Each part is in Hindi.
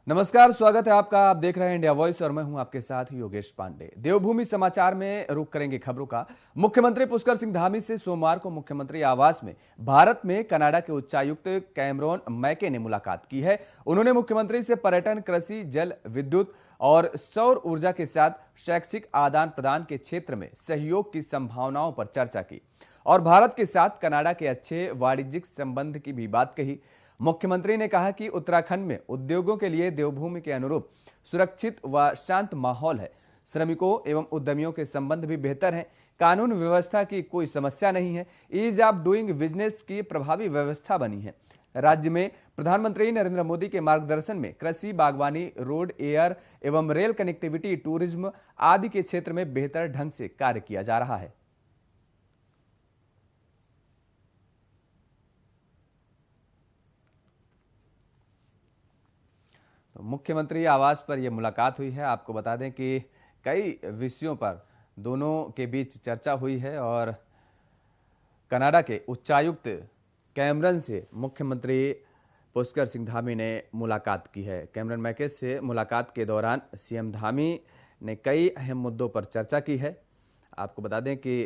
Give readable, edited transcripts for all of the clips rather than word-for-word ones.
नमस्कार, स्वागत है आपका। आप देख रहे हैं इंडिया वॉइस और मैं हूं आपके साथ योगेश पांडे। देवभूमि समाचार में रुक करेंगे खबरों का। मुख्यमंत्री पुष्कर सिंह धामी से सोमवार को मुख्यमंत्री आवास में भारत में कनाडा के उच्चायुक्त कैमरोन मैके ने मुलाकात की है। उन्होंने मुख्यमंत्री से पर्यटन, कृषि, जल, विद्युत और सौर ऊर्जा के साथ शैक्षिक आदान प्रदान के क्षेत्र में सहयोग की संभावनाओं पर चर्चा की और भारत के साथ कनाडा के अच्छे वाणिज्यिक संबंध की भी बात कही। मुख्यमंत्री ने कहा कि उत्तराखंड में उद्योगों के लिए देवभूमि के अनुरूप सुरक्षित व शांत माहौल है। श्रमिकों एवं उद्यमियों के संबंध भी बेहतर हैं। कानून व्यवस्था की कोई समस्या नहीं है। ईज ऑफ डूइंग बिजनेस की प्रभावी व्यवस्था बनी है। राज्य में प्रधानमंत्री नरेंद्र मोदी के मार्गदर्शन में कृषि, बागवानी, रोड, एयर एवं रेल कनेक्टिविटी, टूरिज्म आदि के क्षेत्र में बेहतर ढंग से कार्य किया जा रहा है। तो मुख्यमंत्री आवास पर यह मुलाकात हुई है। आपको बता दें कि कई विषयों पर दोनों के बीच चर्चा हुई है और कनाडा के उच्चायुक्त कैमरन से मुख्यमंत्री पुष्कर सिंह धामी ने मुलाकात की है। कैमरन मैके से मुलाकात के दौरान सीएम धामी ने कई अहम मुद्दों पर चर्चा की है। आपको बता दें कि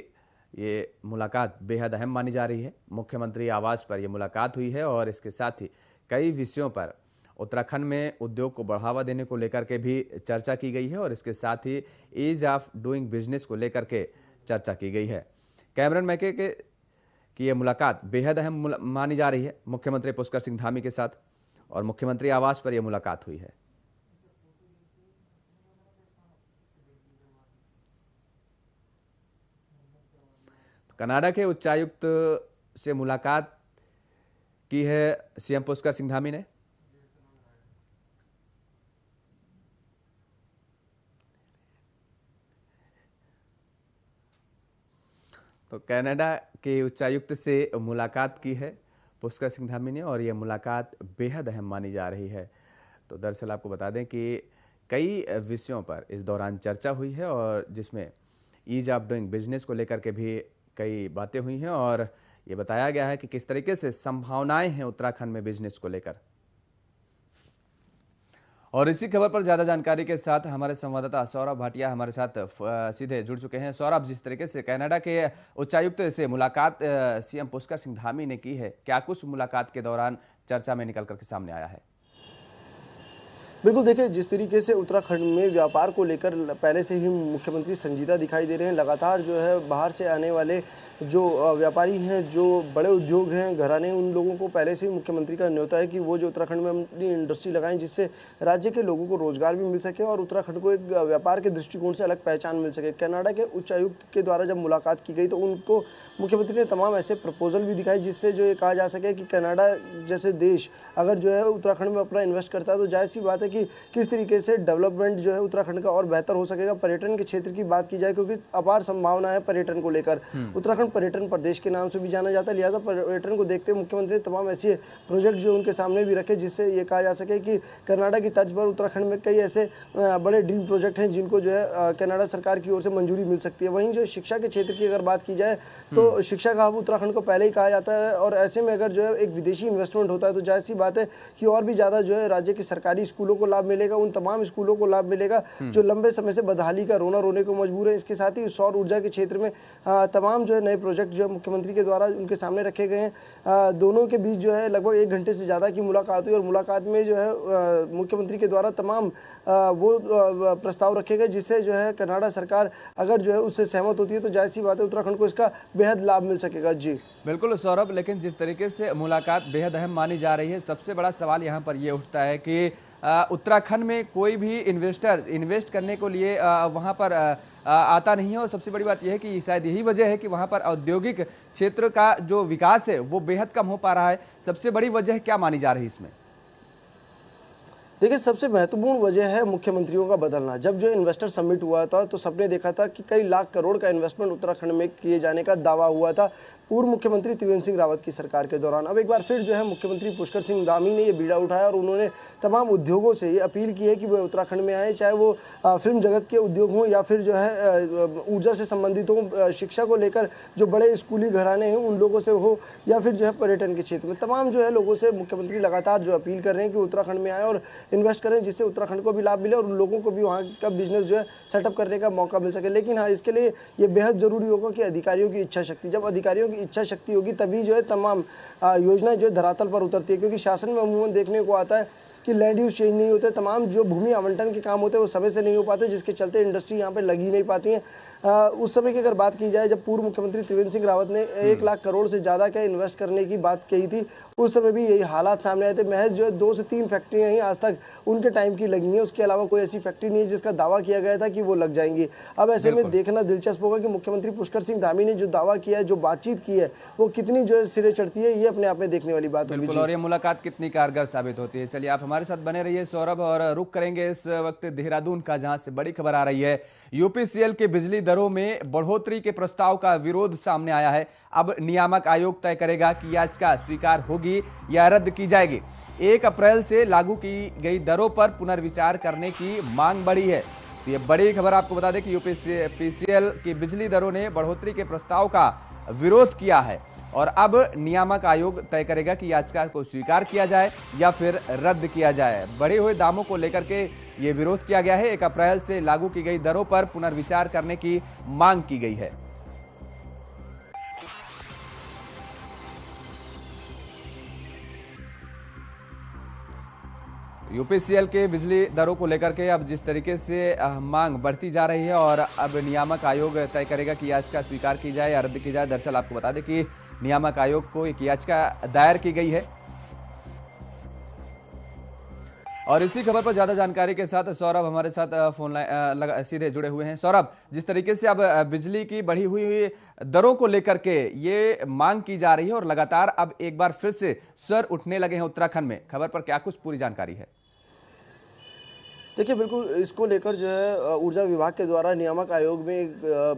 ये मुलाकात बेहद अहम मानी जा रही है। मुख्यमंत्री आवास पर यह मुलाकात हुई है और इसके साथ ही कई विषयों पर उत्तराखंड में उद्योग को बढ़ावा देने को लेकर के भी चर्चा की गई है और इसके साथ ही ईज ऑफ डूइंग बिजनेस को लेकर के चर्चा की गई है। कैमरन मैके की यह मुलाकात बेहद अहम मानी जा रही है मुख्यमंत्री पुष्कर सिंह धामी के साथ और मुख्यमंत्री आवास पर यह मुलाकात हुई है। तो कनाडा के उच्चायुक्त से मुलाकात की है सीएम पुष्कर सिंह धामी ने। तो कनाडा के उच्चायुक्त से मुलाकात की है पुष्कर सिंह धामी ने और यह मुलाकात बेहद अहम मानी जा रही है। तो दरअसल आपको बता दें कि कई विषयों पर इस दौरान चर्चा हुई है और जिसमें ईज ऑफ डूइंग बिजनेस को लेकर के भी कई बातें हुई हैं और ये बताया गया है कि किस तरीके से संभावनाएं हैं उत्तराखंड में बिजनेस को लेकर। और इसी खबर पर ज्यादा जानकारी के साथ हमारे संवाददाता सौरभ भाटिया हमारे साथ सीधे जुड़ चुके हैं। सौरभ, जिस तरीके से कनाडा के उच्चायुक्त से मुलाकात सीएम पुष्कर सिंह धामी ने की है, क्या कुछ मुलाकात के दौरान चर्चा में निकल करके सामने आया है? बिल्कुल, देखिए जिस तरीके से उत्तराखंड में व्यापार को लेकर पहले से ही मुख्यमंत्री संजीदा दिखाई दे रहे हैं। लगातार जो है बाहर से आने वाले जो व्यापारी हैं, जो बड़े उद्योग हैं, घराने, उन लोगों को पहले से ही मुख्यमंत्री का न्योता है कि वो जो उत्तराखंड में अपनी इंडस्ट्री लगाएं, जिससे राज्य के लोगों को रोजगार भी मिल सके और उत्तराखंड को एक व्यापार के दृष्टिकोण से अलग पहचान मिल सके। कनाडा के उच्चायुक्त के द्वारा जब मुलाकात की गई तो उनको मुख्यमंत्री ने तमाम ऐसे प्रपोजल भी दिखाए जिससे जो ये कहा जा सके कि कनाडा जैसे देश अगर जो है उत्तराखंड में अपना इन्वेस्ट करता है तो जाहिर सी बात है कि किस तरीके से डेवलपमेंट जो है उत्तराखंड का और बेहतर हो सकेगा। पर्यटन के क्षेत्र की बात की जाए, क्योंकि अपार संभावना है पर्यटन को लेकर। उत्तराखंड पर्यटन प्रदेश के नाम से भी जाना जाता है, लिहाजा पर्यटन को देखते हुए मुख्यमंत्री ने तमाम ऐसे प्रोजेक्ट जो उनके सामने भी रखे जिससे ये कहा जा सके कि कनाडा की तर्ज पर उत्तराखंड में कई ऐसे बड़े ड्रीम प्रोजेक्ट हैं जिनको जो है कनाडा सरकार की ओर से मंजूरी मिल सकती है। वहीं जो शिक्षा के क्षेत्र की अगर बात की जाए तो शिक्षा का हब उत्तराखंड को पहले ही कहा जाता है और ऐसे में अगर जो है एक विदेशी इन्वेस्टमेंट होता है तो जाहिर सी बात है कि और भी ज़्यादा जो है राज्य के सरकारी स्कूलों को लाभ मिलेगा, उन तमाम स्कूलों को लाभ मिलेगा जो लंबे समय से बदहाली का रोना रोने को मजबूर है। इसके साथ ही सौर ऊर्जा के क्षेत्र में तमाम जो है नए प्रोजेक्ट जो है मुख्यमंत्री के द्वारा उनके सामने रखे गए हैं। दोनों के बीच जो है लगभग 1 घंटे से ज़्यादा की मुलाकात हुई और मुलाकात में जो है मुख्यमंत्री के द्वारा तमाम वो प्रस्ताव रखे गए जिससे जो है कनाडा सरकार अगर जो है उससे सहमत होती है तो जाहिर सी बात है उत्तराखंड को इसका बेहद लाभ मिल सकेगा। जी बिल्कुल सौरभ, लेकिन जिस तरीके से मुलाकात बेहद अहम मानी जा रही है, सबसे बड़ा सवाल यहाँ पर ये उठता है कि उत्तराखंड में कोई भी इन्वेस्टर इन्वेस्ट करने को लिए वहाँ पर आता नहीं है और सबसे बड़ी बात यह है कि शायद यही वजह है कि वहाँ पर औद्योगिक क्षेत्र का जो विकास है वो बेहद कम हो पा रहा है। सबसे बड़ी वजह क्या मानी जा रही है इसमें? देखिए, सबसे महत्वपूर्ण वजह है मुख्यमंत्रियों का बदलना। जब जो इन्वेस्टर समिट हुआ था तो सबने देखा था कि कई लाख करोड़ का इन्वेस्टमेंट उत्तराखंड में किए जाने का दावा हुआ था पूर्व मुख्यमंत्री त्रिवेंद्र सिंह रावत की सरकार के दौरान। अब एक बार फिर जो है मुख्यमंत्री पुष्कर सिंह धामी ने ये बीड़ा उठाया और उन्होंने तमाम उद्योगों से ये अपील की है कि वह उत्तराखंड में आए, चाहे वो फिल्म जगत के उद्योग हों या फिर जो है ऊर्जा से संबंधित हों, शिक्षा को लेकर जो बड़े स्कूली घराने हैं उन लोगों से हो या फिर जो है पर्यटन के क्षेत्र में। तमाम जो है लोगों से मुख्यमंत्री लगातार जो अपील कर रहे हैं कि उत्तराखंड में आए और इन्वेस्ट करें, जिससे उत्तराखंड को भी लाभ मिले और उन लोगों को भी वहाँ का बिजनेस जो है सेटअप करने का मौका मिल सके। लेकिन हाँ, इसके लिए ये बेहद ज़रूरी होगा कि अधिकारियों की इच्छा शक्ति, जब अधिकारियों की इच्छा शक्ति होगी तभी जो है तमाम योजनाएं जो है धरातल पर उतरती है। क्योंकि शासन में अमूमन देखने को आता है कि लैंड यूज चेंज नहीं होते, तमाम जो भूमि आवंटन के काम होते हैं वो समय से नहीं हो पाते, जिसके चलते इंडस्ट्री यहाँ पे लगी नहीं पाती है। उस समय की अगर बात की जाए, जब पूर्व मुख्यमंत्री त्रिवेंद्र सिंह रावत ने 1 लाख करोड़ से ज़्यादा का इन्वेस्ट करने की बात कही थी, उस समय भी यही हालात सामने आए थे। महज जो है 2 से 3 फैक्ट्रियाँ ही आज तक उनके टाइम की लगी हैं, उसके अलावा कोई ऐसी फैक्ट्री नहीं है जिसका दावा किया गया था कि वो लग जाएंगी। अब ऐसे में देखना दिलचस्प होगा कि मुख्यमंत्री पुष्कर सिंह धामी ने जो दावा किया है, जो बातचीत की है, वो कितनी जो है सिरे चढ़ती है, ये अपने आप में देखने वाली बात होगी। बिल्कुल, और ये मुलाकात कितनी कारगर साबित होती है। चलिए, आप हमारे साथ बने रहिए सौरभ, और रुक करेंगे इस वक्त देहरादून का, जहां से बड़ी खबर आ रही है। यूपीसीएल के बिजली दरों में बढ़ोतरी के प्रस्ताव का विरोध सामने आया है। अब नियामक आयोग तय करेगा कि याचिका स्वीकार होगी या रद्द की जाएगी। 1 अप्रैल से लागू की गई दरों पर पुनर्विचार करने की मांग बढ़ी है। तो ये बड़ी खबर आपको बता दें कि यूपीसीएल की बिजली दरों ने बढ़ोतरी के प्रस्ताव का विरोध किया है, और अब नियामक आयोग तय करेगा कि याचिका को स्वीकार किया जाए या फिर रद्द किया जाए। बढ़े हुए दामों को लेकर के ये विरोध किया गया है। 1 अप्रैल से लागू की गई दरों पर पुनर्विचार करने की मांग की गई है। यूपीसीएल के बिजली दरों को लेकर के अब जिस तरीके से मांग बढ़ती जा रही है, और अब नियामक आयोग तय करेगा कि याचिका स्वीकार की जाए या रद्द की जाए। दरअसल आपको बता दें कि नियामक आयोग को एक याचिका दायर की गई है। और इसी खबर पर ज्यादा जानकारी के साथ सौरभ हमारे साथ फोन लाइन सीधे जुड़े हुए हैं। सौरभ, जिस तरीके से अब बिजली की बढ़ी हुई दरों को लेकर के ये मांग की जा रही है और लगातार अब एक बार फिर से स्वर उठने लगे हैं उत्तराखंड में, खबर पर क्या कुछ पूरी जानकारी है? देखिए, बिल्कुल इसको लेकर जो है ऊर्जा विभाग के द्वारा नियामक आयोग में एक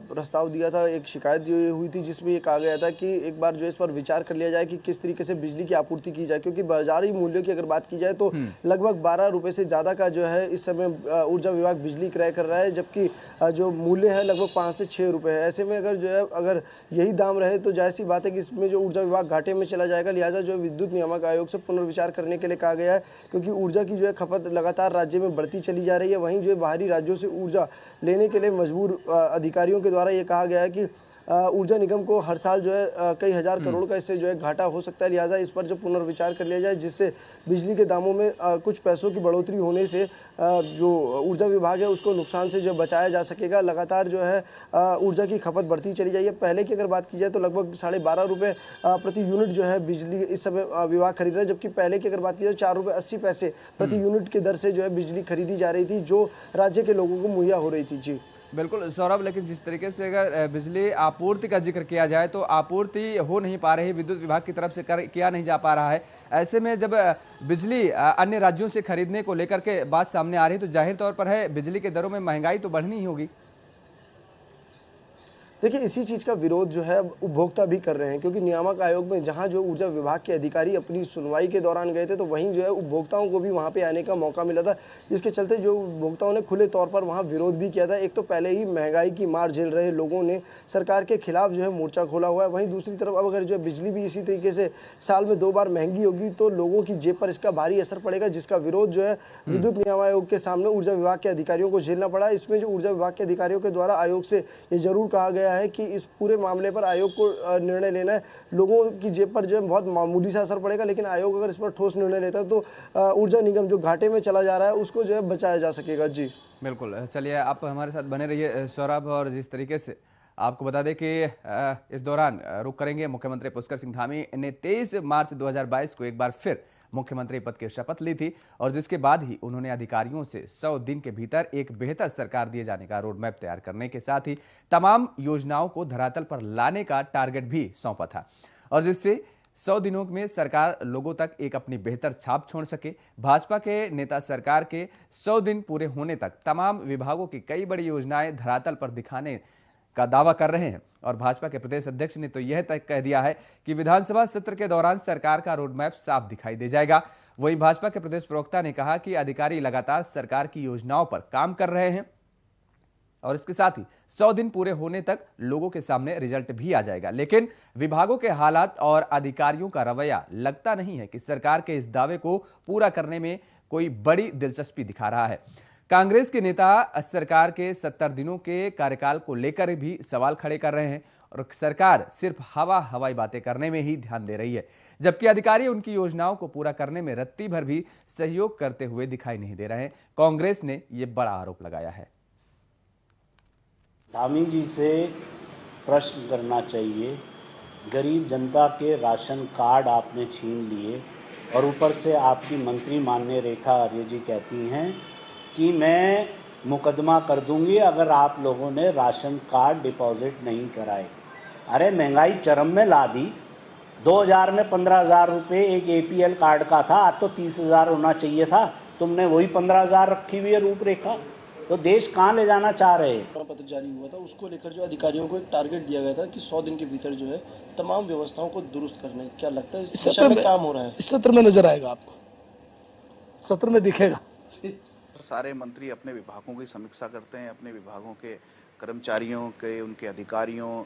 प्रस्ताव दिया था, एक शिकायत जो हुई थी, जिसमें ये कहा गया था कि एक बार जो इस पर विचार कर लिया जाए कि किस तरीके से बिजली की आपूर्ति की जाए। क्योंकि बाजारी मूल्यों की अगर बात की जाए तो लगभग 12 रुपये से ज़्यादा का जो है इस समय ऊर्जा विभाग बिजली क्रय कर रहा है, जबकि जो मूल्य है लगभग 5 से 6 रुपये है। ऐसे में अगर जो है अगर यही दाम रहे तो जाहिर सी बात है कि इसमें जो ऊर्जा विभाग घाटे में चला जाएगा। लिहाजा जो है विद्युत नियामक आयोग से पुनर्विचार करने के लिए कहा गया है, क्योंकि ऊर्जा की जो है खपत लगातार राज्य में बढ़ती चली जा रही है। वहीं जो है बाहरी राज्यों से ऊर्जा लेने के लिए मजबूर अधिकारियों के द्वारा ये कहा गया है कि ऊर्जा निगम को हर साल जो है कई हजार करोड़ का इससे जो है घाटा हो सकता है। लिहाजा इस पर जो पुनर्विचार कर लिया जाए, जिससे बिजली के दामों में कुछ पैसों की बढ़ोतरी होने से जो ऊर्जा विभाग है उसको नुकसान से जो बचाया जा सकेगा। लगातार जो है ऊर्जा की खपत बढ़ती चली जाइए। पहले की अगर बात की जाए तो लगभग 12.5 रुपये प्रति यूनिट जो है बिजली इस समय विभाग खरीद रहा है, जबकि पहले की अगर बात की जाए 4 रुपये 80 पैसे प्रति यूनिट की दर से जो है बिजली खरीदी जा रही थी, जो राज्य के लोगों को मुहैया हो रही थी। जी बिल्कुल सौरभ, लेकिन जिस तरीके से अगर बिजली आपूर्ति का जिक्र किया जाए तो आपूर्ति हो नहीं पा रही, विद्युत विभाग की तरफ से किया नहीं जा पा रहा है। ऐसे में जब बिजली अन्य राज्यों से खरीदने को लेकर के बात सामने आ रही है तो जाहिर तौर पर है बिजली के दरों में महंगाई तो बढ़नी ही होगी। देखिए, इसी चीज़ का विरोध जो है उपभोक्ता भी कर रहे हैं, क्योंकि नियामक आयोग में जहां जो ऊर्जा विभाग के अधिकारी अपनी सुनवाई के दौरान गए थे, तो वहीं जो है उपभोक्ताओं को भी वहां पे आने का मौका मिला था, जिसके चलते जो उपभोक्ताओं ने खुले तौर पर वहां विरोध भी किया था। एक तो पहले ही महंगाई की मार झेल रहे लोगों ने सरकार के खिलाफ जो है मोर्चा खोला हुआ है। वहीं दूसरी तरफ अब अगर जो है बिजली भी इसी तरीके से साल में 2 बार महंगी होगी तो लोगों की जेब पर इसका भारी असर पड़ेगा, जिसका विरोध जो है विद्युत नियामक आयोग के सामने ऊर्जा विभाग के अधिकारियों को झेलना पड़ा। इसमें जो ऊर्जा विभाग के अधिकारियों के द्वारा आयोग से ये जरूर कहा गया है कि इस पूरे मामले पर आयोग को निर्णय लेना है। लोगों की जेब पर जो है बहुत मामूली सा असर पड़ेगा, लेकिन आयोग अगर इस पर ठोस निर्णय लेता है तो ऊर्जा निगम जो घाटे में चला जा रहा है उसको जो है बचाया जा सकेगा। जी बिल्कुल, चलिए आप हमारे साथ बने रहिए सौरभ, और जिस तरीके से आपको बता दें कि इस दौरान रुक करेंगे, मुख्यमंत्री पुष्कर सिंह धामी ने 23 मार्च 2022 को एक बार फिर मुख्यमंत्री पद की शपथ ली थी, और जिसके बाद ही उन्होंने अधिकारियों से 100 दिन के भीतर एक बेहतर सरकार दिए जाने का रोड मैप तैयार करने के साथ ही तमाम योजनाओं को धरातल पर लाने का टारगेट भी सौंपा था, और जिससे 100 दिनों में सरकार लोगों तक एक अपनी बेहतर छाप छोड़ सके। भाजपा के नेता सरकार के 100 दिन पूरे होने तक तमाम विभागों की कई बड़ी योजनाएं धरातल पर दिखाने का दावा कर रहे हैं, और भाजपा के प्रदेश अध्यक्ष ने तो यह तय कह दिया है कि विधानसभा सत्र के दौरान सरकार का रोड मैप साफ दिखाई दे जाएगा। वहीं भाजपा के प्रदेश प्रवक्ता ने कहा कि अधिकारी लगातार सरकार की योजनाओं पर काम कर रहे हैं, और इसके साथ ही 100 दिन पूरे होने तक लोगों के सामने रिजल्ट भी आ जाएगा। लेकिन विभागों के हालात और अधिकारियों का रवैया लगता नहीं है कि सरकार के इस दावे को पूरा करने में कोई बड़ी दिलचस्पी दिखा रहा है। कांग्रेस के नेता सरकार के 70 दिनों के कार्यकाल को लेकर भी सवाल खड़े कर रहे हैं और सरकार सिर्फ हवाई बातें करने में ही ध्यान दे रही है, जबकि अधिकारी उनकी योजनाओं को पूरा करने में रत्ती भर भी सहयोग करते हुए दिखाई नहीं दे रहे हैं। कांग्रेस ने यह बड़ा आरोप लगाया है। धामी जी से प्रश्न करना चाहिए। गरीब जनता के राशन कार्ड आपने छीन लिए और ऊपर से आपकी मंत्री माननीय रेखा आर्य जी कहती हैं कि मैं मुकदमा कर दूंगी अगर आप लोगों ने राशन कार्ड डिपॉजिट नहीं कराए। अरे महंगाई चरम में ला दी। 2000 में 15,000 रुपये एक APL कार्ड का था, आज तो 30,000 होना चाहिए था। तुमने वही 15,000 रखी हुई है रूपरेखा। तो देश कहाँ ले जाना चाह रहे हैं? पत्र जारी हुआ था, उसको लेकर जो अधिकारियों को एक टारगेट दिया गया था कि 100 दिन के भीतर जो है तमाम व्यवस्थाओं को दुरुस्त करने। क्या लगता है इस दिशा में काम हो रहा है? इस सत्र में नजर आएगा, आपको सत्र में दिखेगा। सारे मंत्री अपने विभागों की समीक्षा करते हैं, अपने विभागों के कर्मचारियों के, उनके अधिकारियों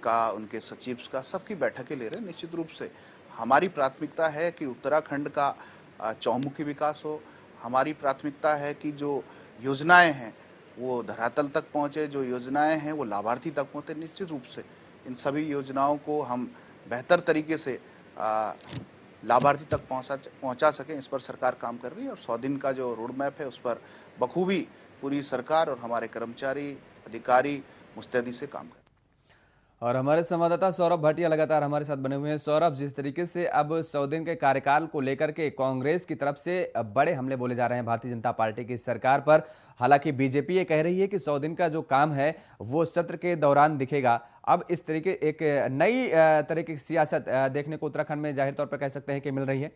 का, उनके सचिव का, सबकी बैठकें ले रहे हैं। निश्चित रूप से हमारी प्राथमिकता है कि उत्तराखंड का चौमुखी विकास हो। हमारी प्राथमिकता है कि जो योजनाएं हैं वो धरातल तक पहुंचे, जो योजनाएं हैं वो लाभार्थी तक पहुंचे। निश्चित रूप से इन सभी योजनाओं को हम बेहतर तरीके से लाभार्थी तक पहुंचा सकें, इस पर सरकार काम कर रही है। और 100 दिन का जो रोड मैप है उस पर बखूबी पूरी सरकार और हमारे कर्मचारी, अधिकारी मुस्तैदी से काम कर रहे हैं। और हमारे संवाददाता सौरभ भाटिया लगातार हमारे साथ बने हुए हैं। सौरभ, जिस तरीके से अब 100 दिन के कार्यकाल को लेकर के कांग्रेस की तरफ से बड़े हमले बोले जा रहे हैं भारतीय जनता पार्टी की सरकार पर, हालांकि बीजेपी ये कह रही है कि 100 दिन का जो काम है वो सत्र के दौरान दिखेगा। अब इस तरीके एक नई तरह की सियासत देखने को उत्तराखंड में जाहिर तौर पर कह सकते हैं कि मिल रही है।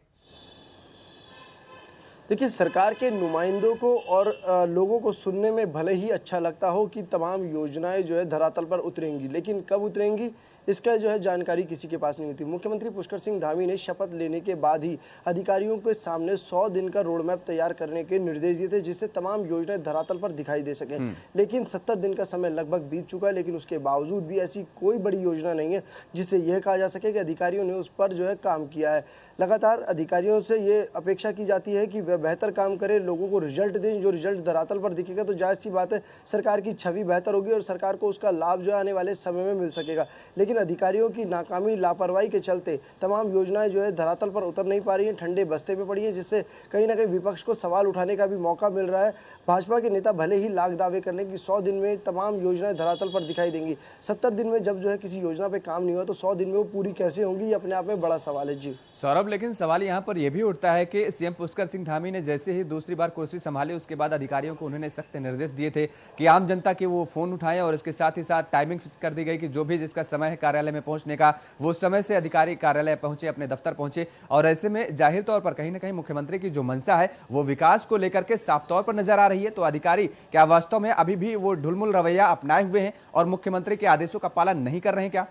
देखिए, सरकार के नुमाइंदों को और लोगों को सुनने में भले ही अच्छा लगता हो कि तमाम योजनाएं जो है धरातल पर उतरेंगी, लेकिन कब उतरेंगी इसका जो है जानकारी किसी के पास नहीं होती। मुख्यमंत्री पुष्कर सिंह धामी ने शपथ लेने के बाद ही अधिकारियों के सामने 100 दिन का रोड मैप तैयार करने के निर्देश दिए थे, जिससे तमाम योजनाएं धरातल पर दिखाई दे सके। लेकिन 70 दिन का समय लगभग बीत चुका है, लेकिन उसके बावजूद भी ऐसी कोई बड़ी योजना नहीं है जिससे यह कहा जा सके कि अधिकारियों ने उस पर जो है काम किया है। लगातार अधिकारियों से ये अपेक्षा की जाती है कि वह बेहतर काम करें, लोगों को रिजल्ट दें। जो रिजल्ट धरातल पर दिखेगा तो जाहिर सी बात है सरकार की छवि बेहतर होगी और सरकार को उसका लाभ जो आने वाले समय में मिल सकेगा। लेकिन अधिकारियों की नाकामी, लापरवाही के चलते तमाम योजनाएं जो है धरातल पर उतर नहीं पा रही हैं, ठंडे बस्ते पे पड़ी हैं, जिससे कहीं ना कहीं विपक्ष को सवाल उठाने का भी मौका मिल रहा है। भाजपा के नेता भले ही लाख दावे करने की 100 दिन में तमाम योजनाएं धरातल पर दिखाई देंगी, 70 दिन में जब जो है किसी योजना पे काम नहीं हुआ तो 100 दिन में वो पूरी कैसे होंगी, ये अपने आप में बड़ा सवाल है। जी सौरभ, लेकिन सवाल यहाँ पर यह भी उठता है कि सीएम पुष्कर सिंह धामी ने जैसे ही दूसरी बार कुर्सी संभाली उसके बाद अधिकारियों को उन्होंने सख्त निर्देश दिए थे कि आम जनता के वो फोन उठाएं और इसके साथ ही साथ टाइमिंग फिक्स कर दी गई कि जो भी जिसका समय है कार्यालय में पहुंचने का वो समय से अधिकारी कार्यालय पहुंचे, अपने दफ्तर पहुंचे। और ऐसे में जाहिर तौर पर कहीं ना कहीं मुख्यमंत्री की जो मंशा है वो विकास को लेकर के साफ तौर पर नजर आ रही है। तो अधिकारी क्या वास्तव में अभी भी वो ढुलमुल रवैया अपनाए हुए हैं और मुख्यमंत्री के आदेशों का पालन नहीं कर रहे हैं क्या?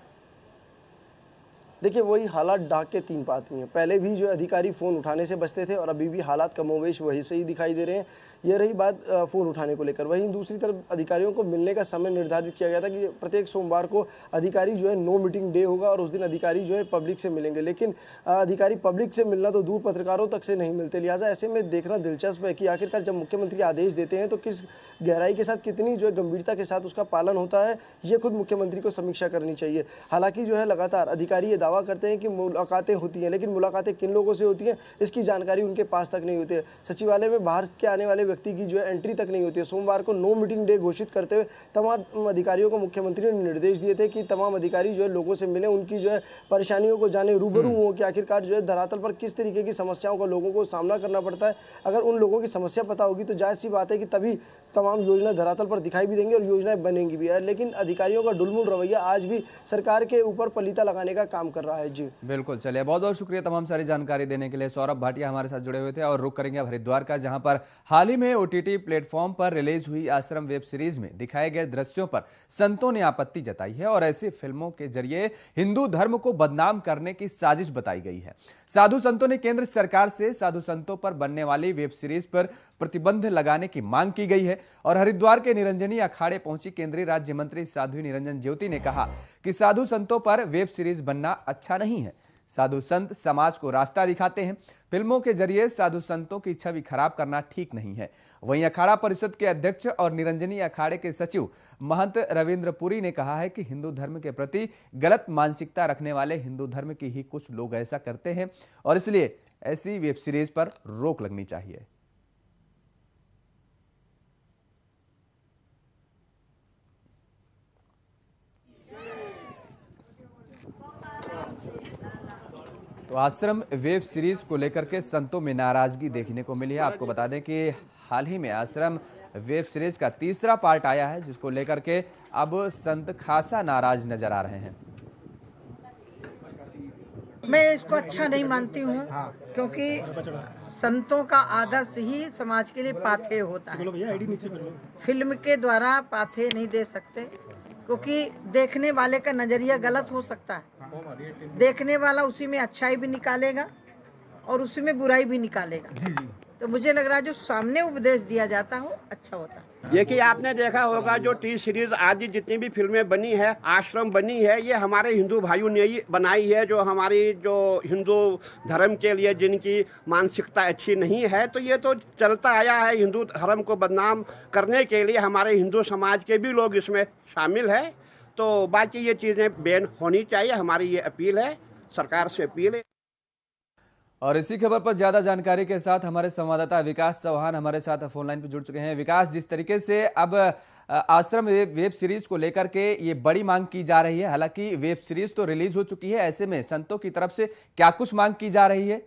देखिए, वही हालात डाक के 3 पाती हैं। पहले भी जो अधिकारी फ़ोन उठाने से बचते थे और अभी भी हालात कमोवेश वही से ही दिखाई दे रहे हैं। ये रही बात फ़ोन उठाने को लेकर। वहीं दूसरी तरफ अधिकारियों को मिलने का समय निर्धारित किया गया था कि प्रत्येक सोमवार को अधिकारी जो है नो मीटिंग डे होगा और उस दिन अधिकारी जो है पब्लिक से मिलेंगे। लेकिन अधिकारी पब्लिक से मिलना तो दूर, पत्रकारों तक से नहीं मिलते। लिहाजा ऐसे में देखना दिलचस्प है कि आखिरकार जब मुख्यमंत्री आदेश देते हैं तो किस गहराई के साथ, कितनी जो है गंभीरता के साथ उसका पालन होता है, ये खुद मुख्यमंत्री को समीक्षा करनी चाहिए। हालांकि जो है लगातार अधिकारी ये दावा करते हैं कि मुलाकातें होती हैं, लेकिन मुलाकातें किन लोगों से होती हैं इसकी जानकारी उनके पास तक नहीं होती है। सचिवालय में बाहर के आने वाले व्यक्ति की जो है एंट्री तक नहीं होती है। सोमवार को नो मीटिंग डे घोषित करते हुए तमाम अधिकारियों को मुख्यमंत्री ने निर्देश दिए थे कि तमाम अधिकारी जो है लोगों से मिले, उनकी जो है परेशानियों को जाने, रूबरू हो कि आखिरकार जो है धरातल पर किस तरीके की समस्याओं का लोगों को सामना करना पड़ता है। अगर उन लोगों की समस्या पता होगी तो जाहिर सी बात है कि तभी तमाम योजना धरातल पर दिखाई भी देंगी और योजनाएं बनेंगी भी। लेकिन अधिकारियों का ढुलमुल रवैया आज भी सरकार के ऊपर पलीता लगाने का काम कर रहा है। जी बिल्कुल, चलिए बहुत बहुत शुक्रिया तमाम सारी जानकारी देने के लिए। सौरभ भाटिया हमारे साथ जुड़े हुए थे और रुक करेंगे अब हरिद्वार का, जहां पर हाल ही में OTT प्लेटफॉर्म पर रिलीज हुई आश्रम वेब सीरीज में दिखाए गए दृश्यों पर संतों ने आपत्ति जताई है और ऐसी फिल्मों के जरिए हिंदू धर्म को बदनाम करने की साजिश बताई गई है। साधु संतों ने केंद्र सरकार से साधु संतों पर बनने वाली वेब सीरीज पर प्रतिबंध लगाने की मांग की गई है और हरिद्वार के निरंजनी अखाड़े पहुंची केंद्रीय राज्य मंत्री साध्वी निरंजन ज्योति ने कहा कि साधु संतों पर वेब सीरीज बनना अच्छा नहीं है। साधु संत समाज को रास्ता दिखाते हैं। फिल्मों के जरिए साधु संतों की छवि खराब करना ठीक नहीं है। वहीं अखाड़ा परिषद के अध्यक्ष और निरंजनी अखाड़े के सचिव महंत रविंद्र पुरी ने कहा है कि हिंदू धर्म के प्रति गलत मानसिकता रखने वाले हिंदू धर्म के ही कुछ लोग ऐसा करते हैं और इसलिए ऐसी वेब सीरीज पर रोक लगनी चाहिए। तो आश्रम वेब सीरीज को लेकर के संतों में नाराजगी देखने को मिली है। आपको बता दें कि हाल ही में आश्रम वेब सीरीज का तीसरा पार्ट आया है, जिसको लेकर के अब संत खासा नाराज नजर आ रहे हैं। मैं इसको अच्छा नहीं मानती हूँ, क्योंकि संतों का आदर्श ही समाज के लिए पाथेय होता है। फिल्म के द्वारा पाथेय नहीं दे सकते, क्योंकि देखने वाले का नजरिया गलत हो सकता है। देखने वाला उसी में अच्छाई भी निकालेगा और उसी में बुराई भी निकालेगा। तो मुझे लग रहा है जो सामने उपदेश दिया जाता हो अच्छा होता है। देखिए, आपने देखा होगा जो टी सीरीज आदि जितनी भी फिल्में बनी है, आश्रम बनी है, ये हमारे हिंदू भाइयों ने ही बनाई है। जो हमारी जो हिंदू धर्म के लिए जिनकी मानसिकता अच्छी नहीं है, तो ये तो चलता आया है। हिंदू धर्म को बदनाम करने के लिए हमारे हिंदू समाज के भी लोग इसमें शामिल है। तो बाकी ये चीज़ें बैन होनी चाहिए, हमारी ये अपील है, सरकार से अपील है। और इसी खबर पर ज्यादा जानकारी के साथ हमारे संवाददाता विकास चौहान हमारे साथ फोन लाइन पर जुड़ चुके हैं। विकास, जिस तरीके से अब आश्रम वेब सीरीज को लेकर के ये बड़ी मांग की जा रही है, हालांकि वेब सीरीज तो रिलीज हो चुकी है, ऐसे में संतों की तरफ से क्या कुछ मांग की जा रही है?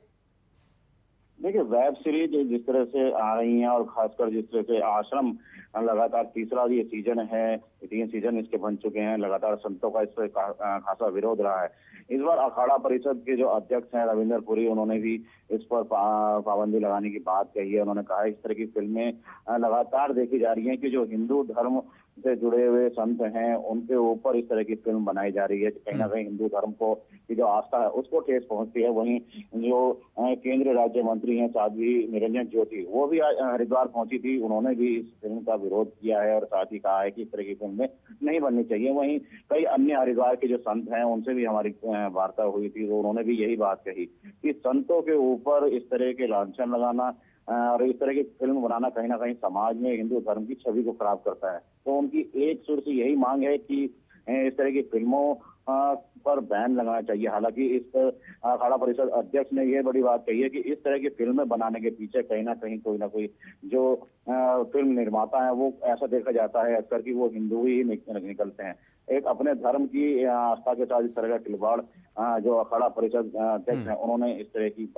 देखिए, वेब सीरीज जिस तरह से आ रही हैं और खासकर जिस तरह से आश्रम लगातार तीसरा ये सीजन है, 3 सीजन इसके बन चुके हैं, लगातार संतों का इस पर खासा विरोध रहा है। इस बार अखाड़ा परिषद के जो अध्यक्ष हैं रविंद्र पुरी, उन्होंने भी इस पर पाबंदी लगाने की बात कही है। उन्होंने कहा इस तरह की फिल्में लगातार देखी जा रही हैं कि जो हिंदू धर्म से जुड़े हुए संत हैं उनके ऊपर इस तरह की फिल्म बनाई जा रही है। कहीं ना कहीं हिंदू धर्म को की जो आस्था है उसको ठेस पहुंचती है। वहीं जो केंद्रीय राज्य मंत्री हैं साध्वी निरंजन ज्योति, वो भी हरिद्वार पहुंची थी, उन्होंने भी इस फिल्म का विरोध किया है और साथ ही कहा है कि इस तरह की फिल्में नहीं बननी चाहिए। वहीं कई अन्य हरिद्वार के जो संत हैं उनसे भी हमारी वार्ता हुई थी, तो उन्होंने भी यही बात कही कि संतों के ऊपर इस तरह के लांछन लगाना और इस तरह की फिल्म बनाना कहीं ना कहीं समाज में हिंदू धर्म की छवि को खराब करता है। तो उनकी एक सुर से यही मांग है कि इस तरह की फिल्मों पर बैन लगाना चाहिए। हालांकि इस अखाड़ा परिषद अध्यक्ष ने यह बड़ी बात कही है कि इस तरह की फिल्में बनाने के पीछे कहीं ना कहीं कोई ना कोई जो फिल्म निर्माता है वो ऐसा देखा जाता है अक्सर कि वो हिंदू ही निकलते हैं। एक अपने धर्म की आस्था के साथ इस तरह का खिलवाड़ जो अखाड़ा परिषद अध्यक्ष हैं उन्होंने इस तरह की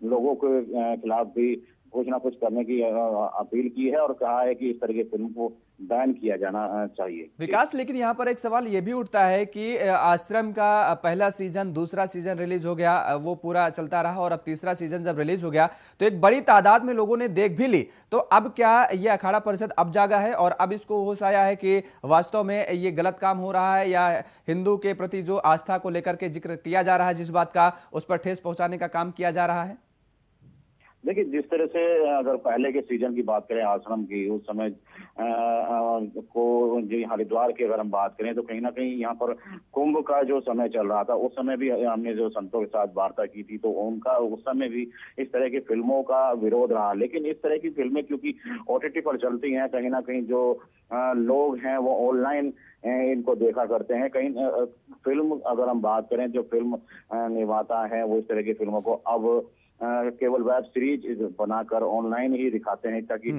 लोगों के खिलाफ भी कुछ ना कुछ करने की अपील की है और कहा है कि इस तरह की फिल्म को बैन किया जाना चाहिए। विकास, लेकिन यहाँ पर एक सवाल ये भी उठता है कि आश्रम का पहला सीजन, दूसरा सीजन रिलीज हो गया, वो पूरा चलता रहा और अब तीसरा सीजन जब रिलीज हो गया तो एक बड़ी तादाद में लोगों ने देख भी ली। तो अब क्या ये अखाड़ा परिषद अब जागा है और अब इसको होश आया है कि वास्तव में ये गलत काम हो रहा है, या हिंदू के प्रति जो आस्था को लेकर के जिक्र किया जा रहा है जिस बात का, उस पर ठेस पहुंचाने का काम किया जा रहा है? देखिए, जिस तरह से अगर पहले के सीजन की बात करें आश्रम की, उस समय को जो हरिद्वार की अगर हम बात करें तो कहीं ना कहीं यहाँ पर कुंभ का जो समय चल रहा था, उस समय भी हमने जो संतों के साथ वार्ता की थी तो उनका उस समय भी इस तरह की फिल्मों का विरोध रहा। लेकिन इस तरह की फिल्में क्योंकि OTT पर चलती हैं, कहीं ना कहीं जो लोग हैं वो ऑनलाइन इनको देखा करते हैं। कहीं फिल्म अगर हम बात करें, जो फिल्म निर्माता है वो इस तरह की फिल्मों को अब केवल वेब सीरीज बनाकर ऑनलाइन ही दिखाते हैं, ताकि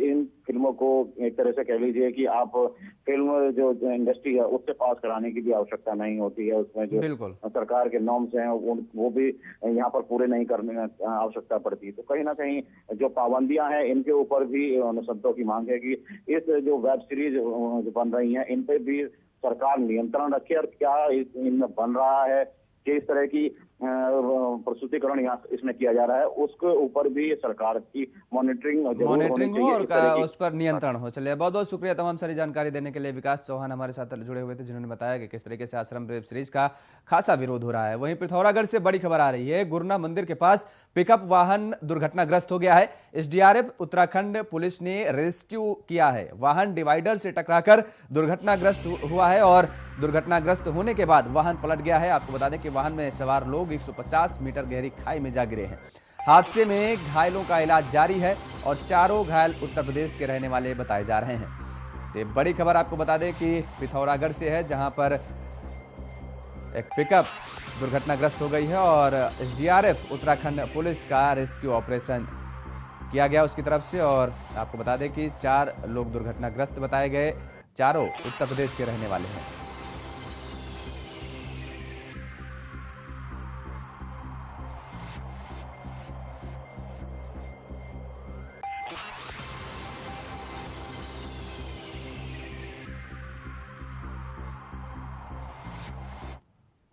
इन फिल्मों को एक तरह से कह लीजिए कि आप फिल्म जो इंडस्ट्री है उससे पास कराने की भी आवश्यकता नहीं होती है। उसमें जो सरकार के नॉर्म्स हैं वो भी यहाँ पर पूरे नहीं करने की आवश्यकता पड़ती। तो कहीं ना कहीं जो पाबंदियां हैं इनके ऊपर भी संतों की मांग है कि इस जो वेब सीरीज जो बन रही हैं इन पे भी सरकार नियंत्रण रखे और क्या इनमें बन रहा है, किस तरह की प्रस्तुतिकरण यहाँ इसमें किया जा रहा है, उसके ऊपर भी सरकार की मॉनिटरिंग हो और उस पर नियंत्रण हो। चलिए, बहुत बहुत शुक्रिया तमाम सारी जानकारी देने के लिए। विकास चौहान हमारे साथ जुड़े हुए थे, जिन्होंने बताया कि किस तरीके से आश्रम वेब सीरीज का खासा विरोध हो रहा है। वहीं पिथौरागढ़ से बड़ी खबर आ रही है। गुरना मंदिर के पास पिकअप वाहन दुर्घटनाग्रस्त हो गया है। SDRF उत्तराखंड पुलिस ने रेस्क्यू किया है। वाहन डिवाइडर से टकराकर दुर्घटनाग्रस्त हुआ है और दुर्घटनाग्रस्त होने के बाद वाहन पलट गया है। आपको बता दें कि वाहन में सवार लोग लोग 150 मीटर गहरी खाई में जा गिरे हैं। हादसे में घायलों का इलाज जारी है और चारों घायल उत्तर प्रदेश के रहने वाले बताए जा रहे हैं। तो बड़ी खबर आपको बता दें कि पिथौरागढ़ से है, जहां पर एक पिकअप दुर्घटनाग्रस्त हो गई है और एसडीआरएफ उत्तराखंड पुलिस का रेस्क्यू ऑपरेशन किया गया उसकी तरफ से। और आपको बता दें कि 4 लोग दुर्घटनाग्रस्त बताए गए, चारों उत्तर प्रदेश के रहने वाले हैं।